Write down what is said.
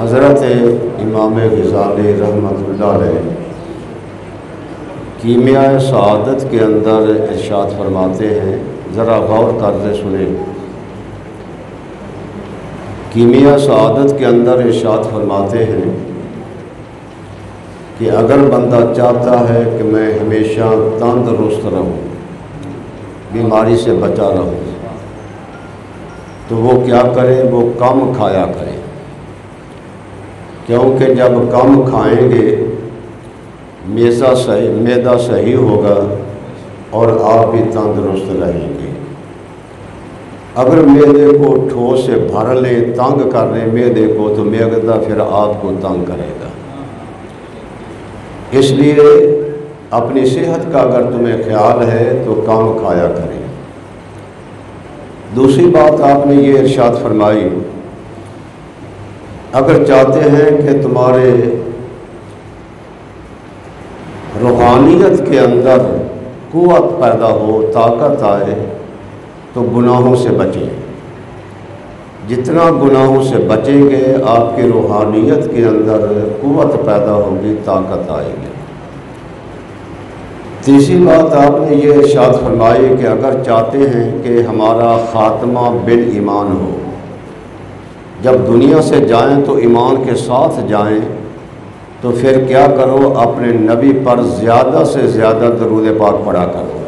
حضرت امام غزالی رحمۃ اللہ علیہ کیمیائے سعادت کے اندر ارشاد فرماتے ہیں، ذرا غور کرتے سنیں۔ کیمیائے سعادت کے اندر ارشاد فرماتے ہیں کہ اگر بندہ چاہتا ہے کہ میں ہمیشہ تندرست رہوں، بیماری سے بچا رہوں، تو وہ کیا کرے؟ وہ کم کھایا کرے، کیونکہ جب کم کھائیں گے معدہ صحیح ہوگا اور آپ بھی تندرست رہیں گے۔ اگر معدے کو ٹھوس سے بھر لیں، تنگ کر لیں معدے کو، تو معدہ پھر آپ کو تنگ کرے گا۔ اس لیے اپنی صحت کا اگر تمہیں خیال ہے تو کم کھایا کریں۔ دوسری بات آپ نے یہ ارشاد فرمائی، اگر چاہتے ہیں کہ تمہارے روحانیت کے اندر قوت پیدا ہو، طاقت آئے، تو گناہوں سے بچیں۔ جتنا گناہوں سے بچیں گے آپ کی روحانیت کے اندر قوت پیدا ہوگی، طاقت آئے گی۔ تیسری بات آپ نے یہ ارشاد فرمائی کہ اگر چاہتے ہیں کہ ہمارا خاتمہ بالایمان ہو، جب دنیا سے جائیں تو ایمان کے ساتھ جائیں، تو پھر کیا کرو؟ اپنے نبی پر زیادہ سے زیادہ درود پاک پڑھا کرو۔